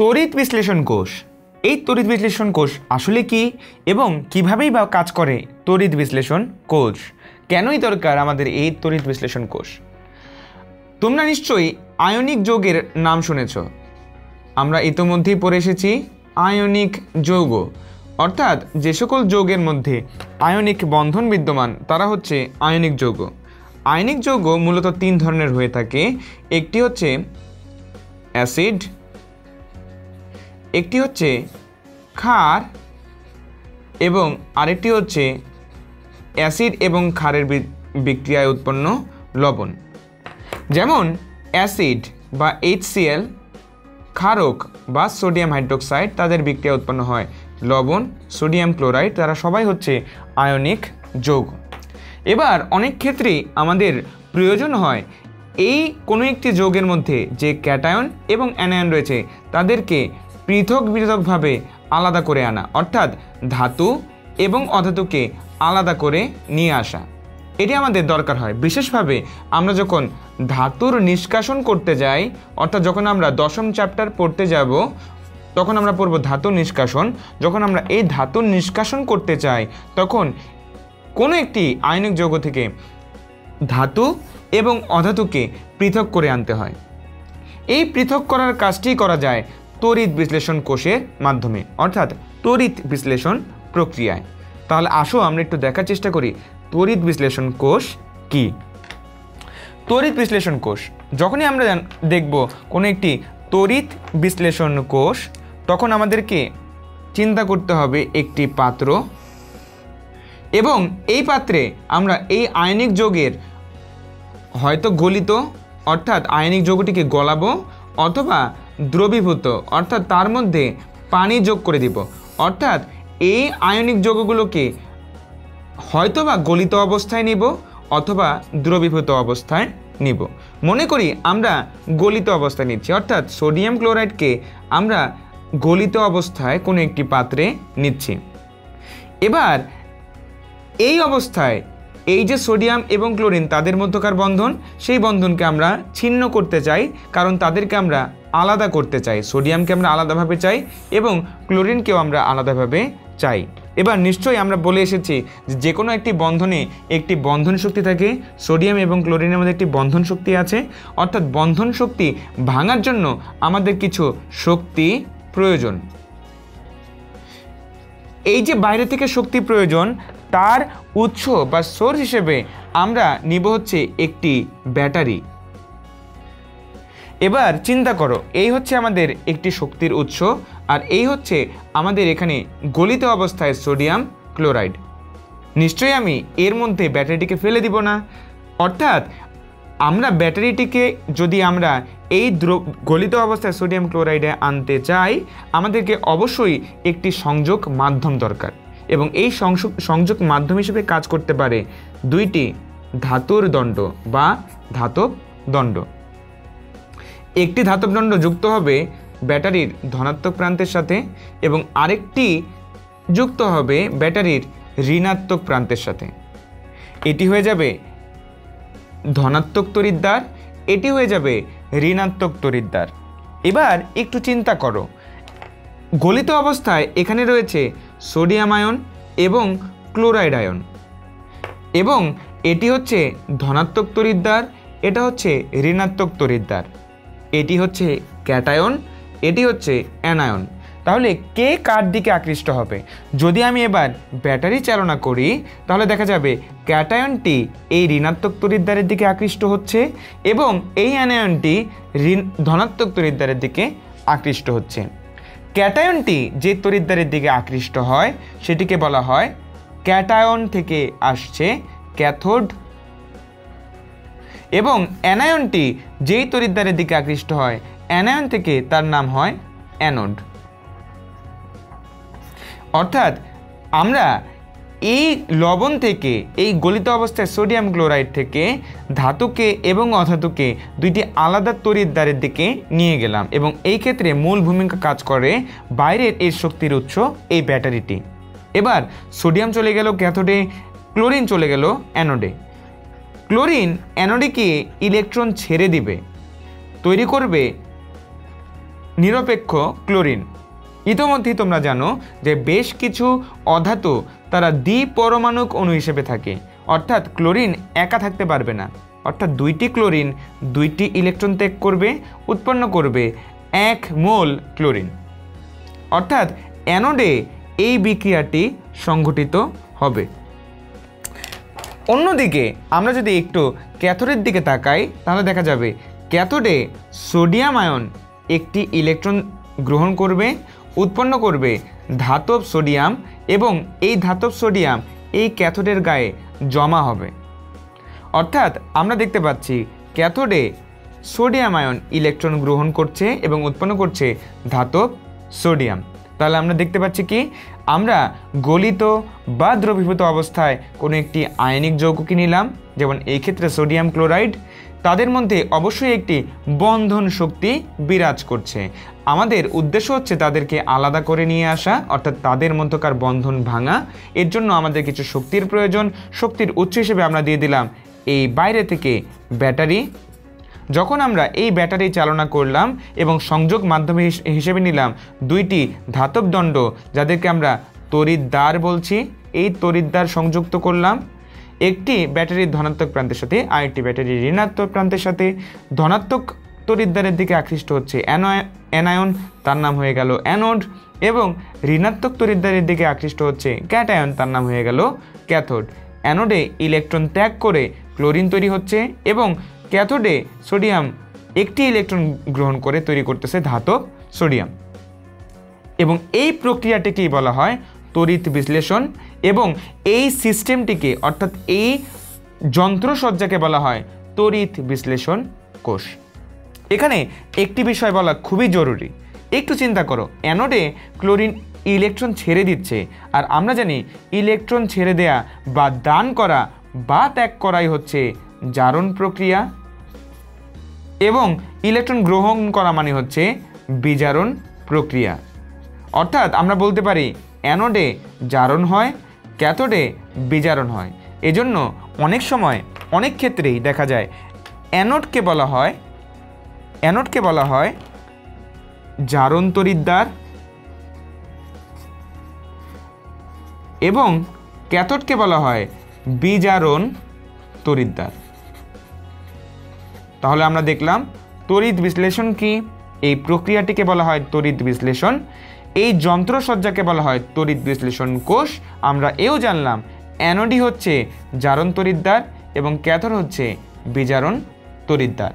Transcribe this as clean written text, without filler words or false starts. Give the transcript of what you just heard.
তড়িৎ বিশ্লেষণ কোষ। এই তড়িৎ বিশ্লেষণ কোষ আসলে কি এবং কিভাবেই বা কাজ করে তড়িৎ বিশ্লেষণ কোষ? কেনই দরকার আমাদের এই তড়িৎ বিশ্লেষণ কোষ? তোমরা নিশ্চয়ই আয়নিক যৌগের নাম শুনেছ। আমরা ইতোমধ্যেই পড়ে এসেছি আয়নিক যৌগ, অর্থাৎ যে সকল যৌগের মধ্যে আয়নিক বন্ধন বিদ্যমান তারা হচ্ছে আয়নিক যৌগ। আয়নিক যৌগ মূলত তিন ধরনের হয়ে থাকে। একটি হচ্ছে অ্যাসিড, একটি হচ্ছে ক্ষার এবং আরেকটি হচ্ছে অ্যাসিড এবং ক্ষারের বিক্রিয়ায় উৎপন্ন লবণ। যেমন অ্যাসিড বা HCl, ক্ষারক বা সোডিয়াম হাইড্রোক্সাইড, তাদের বিক্রিয়া উৎপন্ন হয় লবণ, সোডিয়াম ক্লোরাইড, তারা সবাই হচ্ছে আয়নিক যৌগ। এবার অনেক ক্ষেত্রেই আমাদের প্রয়োজন হয় এই কোনো একটি যৌগের মধ্যে যে ক্যাটায়ন এবং অ্যানায়ন রয়েছে তাদেরকে পৃথকভাবে আলাদা করে আনা, অর্থাৎ ধাতু এবং অধাতুকে আলাদা করে নিয়ে আসা। এটি আমাদের দরকার হয় বিশেষভাবে আমরা যখন ধাতুর নিষ্কাশন করতে যাই, অর্থাৎ যখন আমরা দশম চ্যাপ্টার পড়তে যাব তখন আমরা পড়ব ধাতুর নিষ্কাশন। যখন আমরা এই ধাতুর নিষ্কাশন করতে চাই তখন কোনো একটি আয়নিক যৌগ থেকে ধাতু এবং অধাতুকে পৃথক করে আনতে হয়। এই পৃথক করার কাজটি করা যায় তড়িৎ বিশ্লেষণ কোষের মাধ্যমে, অর্থাৎ তড়িৎ বিশ্লেষণ প্রক্রিয়ায়। তাহলে আসো আমরা একটু দেখার চেষ্টা করি তড়িৎ বিশ্লেষণ কোষ কি। তড়িৎ বিশ্লেষণ কোষ, যখনই আমরা দেখব কোনো একটি তড়িৎ বিশ্লেষণ কোষ, তখন আমাদেরকে চিন্তা করতে হবে একটি পাত্র, এবং এই পাত্রে আমরা এই আয়নিক যৌগের হয়তো গলিত, অর্থাৎ আয়নিক যৌগটিকে গলাবো, অথবা দ্রবীভূত, অর্থাৎ তার মধ্যে পানি যোগ করে দিব। অর্থাৎ এই আয়নিক যৌগগুলোকে হয়তোবা গলিত অবস্থায় নিব অথবা দ্রবীভূত অবস্থায় নিব। মনে করি আমরা গলিত অবস্থায় নিচ্ছি, অর্থাৎ সোডিয়াম ক্লোরাইডকে আমরা গলিত অবস্থায় কোনো একটি পাত্রে নিচ্ছি। এবার এই অবস্থায় এই যে সোডিয়াম এবং ক্লোরিন তাদের মধ্যকার বন্ধন, সেই বন্ধনকে আমরা ছিন্ন করতে চাই, কারণ তাদেরকে আমরা আলাদা করতে চাই। সোডিয়ামকে আমরা আলাদাভাবে চাই এবং ক্লোরিনকেও আমরা আলাদাভাবে চাই। এবার নিশ্চয়ই আমরা বলে এসেছি যে কোনো একটি বন্ধনে একটি বন্ধন শক্তি থাকে। সোডিয়াম এবং ক্লোরিনের মধ্যে একটি বন্ধন শক্তি আছে, অর্থাৎ বন্ধন শক্তি ভাঙার জন্য আমাদের কিছু শক্তি প্রয়োজন। এই যে বাইরে থেকে শক্তি প্রয়োজন, তার উৎস বা সোর্স হিসেবে আমরা নিব হচ্ছে একটি ব্যাটারি। এবার চিন্তা করো, এই হচ্ছে আমাদের একটি শক্তির উৎস, আর এই হচ্ছে আমাদের এখানে গলিত অবস্থায় সোডিয়াম ক্লোরাইড। নিশ্চয়ই আমি এর মধ্যে ব্যাটারিটিকে ফেলে দিব না, অর্থাৎ আমরা ব্যাটারিটিকে যদি আমরা এই গলিত অবস্থায় সোডিয়াম ক্লোরাইডে আনতে চাই, আমাদেরকে অবশ্যই একটি সংযোগ মাধ্যম দরকার, এবং এই সংযোগ মাধ্যম হিসেবে কাজ করতে পারে দুইটি ধাতুর দণ্ড বা ধাতব দণ্ড। একটি ধাতব দণ্ড যুক্ত হবে ব্যাটারির ধনাত্মক প্রান্তের সাথে এবং আরেকটি যুক্ত হবে ব্যাটারির ঋণাত্মক প্রান্তের সাথে। এটি হয়ে যাবে ধনাত্মক তড়িৎদ্বার, এটি হয়ে যাবে ঋণাত্মক তড়িৎদ্বার। এবার একটু চিন্তা করো, গলিত অবস্থায় এখানে রয়েছে সোডিয়াম আয়ন এবং ক্লোরাইড আয়ন, এবং এটি হচ্ছে ধনাত্মক তড়িৎদ্বার, এটা হচ্ছে ঋণাত্মক তড়িৎদ্বার। এটি হচ্ছে ক্যাটায়ন, এটি হচ্ছে অ্যানায়ন। তাহলে কে কার দিকে আকৃষ্ট হবে? যদি আমি এবার ব্যাটারি চালনা করি তাহলে দেখা যাবে ক্যাটায়নটি এই ঋণাত্মক তড়িৎদ্বারের দিকে আকৃষ্ট হচ্ছে এবং এই অ্যানায়নটি ধনাত্মক তড়িৎদ্বারের দিকে আকৃষ্ট হচ্ছে। ক্যাটায়নটি যে তড়িৎদ্বারের দিকে আকৃষ্ট হয় সেটিকে বলা হয় ক্যাটায়ন থেকে আসছে ক্যাথোড, এবং অ্যানায়নটি যেই তড়িৎদ্বারের দিকে আকৃষ্ট হয় অ্যানায়ন থেকে তার নাম হয় অ্যানোড। অর্থাৎ আমরা এই লবণ থেকে, এই গলিত অবস্থায় সোডিয়াম ক্লোরাইড থেকে ধাতুকে এবং অধাতুকে দুইটি আলাদা তড়িৎদ্বারের দিকে নিয়ে গেলাম, এবং এই ক্ষেত্রে মূল ভূমিকা কাজ করে বাইরের এই শক্তির উৎস এই ব্যাটারিটি। এবার সোডিয়াম চলে গেল ক্যাথোডে, ক্লোরিন চলে গেল অ্যানোডে। ক্লোরিন অ্যানোডে গিয়ে ইলেকট্রন ছেড়ে দিবে, তৈরি করবে নিরপেক্ষ ক্লোরিন। ইতোমধ্যেই তোমরা জানো যে বেশ কিছু অধাতু তারা দ্বিপরমাণুক অণু হিসেবে থাকে, অর্থাৎ ক্লোরিন একা থাকতে পারবে না, অর্থাৎ দুইটি ক্লোরিন দুইটি ইলেকট্রন ত্যাগ করবে, উৎপন্ন করবে 1 মোল ক্লোরিন। অর্থাৎ অ্যানোডে এই বিক্রিয়াটি সংঘটিত হবে। অন্যদিকে আমরা যদি একটু ক্যাথোডের দিকে তাকাই তাহলে দেখা যাবে ক্যাথোডে সোডিয়াম আয়ন একটি ইলেকট্রন গ্রহণ করবে, উৎপন্ন করবে ধাতব সোডিয়াম, এবং এই ধাতব সোডিয়াম এই ক্যাথোডের গায়ে জমা হবে। অর্থাৎ আমরা দেখতে পাচ্ছি ক্যাথোডে সোডিয়াম আয়ন ইলেকট্রন গ্রহণ করছে এবং উৎপন্ন করছে ধাতব সোডিয়াম। তাহলে আমরা দেখতে পাচ্ছি কি, আমরা গলিত বা দ্রবীভূত অবস্থায় কোনো একটি আয়নিক যৌগকে নিলাম, যেমন এই ক্ষেত্রে সোডিয়াম ক্লোরাইড, তাদের মধ্যে অবশ্যই একটি বন্ধন শক্তি বিরাজ করছে। আমাদের উদ্দেশ্য হচ্ছে তাদেরকে আলাদা করে নিয়ে আসা, অর্থাৎ তাদের মধ্যকার বন্ধন ভাঙা। এর জন্য আমাদের কিছু শক্তির প্রয়োজন। শক্তির উৎস হিসেবে আমরা দিয়ে দিলাম এই বাইরে থেকে ব্যাটারি। যখন আমরা এই ব্যাটারি চালনা করলাম এবং সংযোগ মাধ্যমে হিসেবে নিলাম দুইটি ধাতব দণ্ড, যাদেরকে আমরা তড়িৎদ্বার বলছি, এই তড়িৎদ্বার সংযুক্ত করলাম একটি ব্যাটারির ধনাত্মক প্রান্তের সাথে আরেকটি ব্যাটারির ঋণাত্মক প্রান্তের সাথে। ধনাত্মক তড়িৎদ্বারের দিকে আকৃষ্ট হচ্ছে অ্যানায়ন, তার নাম হয়ে গেল অ্যানোড, এবং ঋণাত্মক তড়িৎদ্বারের দিকে আকৃষ্ট হচ্ছে ক্যাটায়ন, তার নাম হয়ে গেল ক্যাথোড। অ্যানোডে ইলেকট্রন ত্যাগ করে ক্লোরিন তৈরি হচ্ছে এবং ক্যাথোডে সোডিয়াম একটি ইলেকট্রন গ্রহণ করে তৈরি করতেছে ধাতব সোডিয়াম। এবং এই প্রক্রিয়াটিকেই বলা হয় তড়িৎ বিশ্লেষণ, এবং এই সিস্টেমটিকে অর্থাৎ এই যন্ত্রসজ্জাকে বলা হয় তড়িৎ বিশ্লেষণ কোষ। এখানে একটি বিষয় বলা খুবই জরুরি। একটু চিন্তা করো, অ্যানোডে ক্লোরিন ইলেকট্রন ছেড়ে দিচ্ছে, আর আমরা জানি ইলেকট্রন ছেড়ে দেয়া বা দান করা বা ত্যাগ করাই হচ্ছে জারণ প্রক্রিয়া, এবং ইলেকট্রন গ্রহণ করা মানে হচ্ছে বিজারণ প্রক্রিয়া। অর্থাৎ আমরা বলতে পারি অ্যানোডে জারণ হয়, ক্যাথোডে বিজারণ হয়। এজন্য অনেক সময় অনেক ক্ষেত্রেই দেখা যায় অ্যানোডকে বলা হয় জারণ তড়িৎদ্বার এবং ক্যাথোডকে বলা হয় বিজারণ তড়িৎদ্বার। তাহলে আমরা দেখলাম তড়িৎ বিশ্লেষণ কি, এই প্রক্রিয়াটিকে বলা হয় তড়িৎ বিশ্লেষণ, এই যন্ত্রসজ্জাকে বলা হয় তড়িৎ বিশ্লেষণ কোষ। আমরা এও জানলাম অ্যানোডই হচ্ছে জারণ তড়িৎদ্বার এবং ক্যাথোড হচ্ছে বিজারণ তড়িৎদ্বার।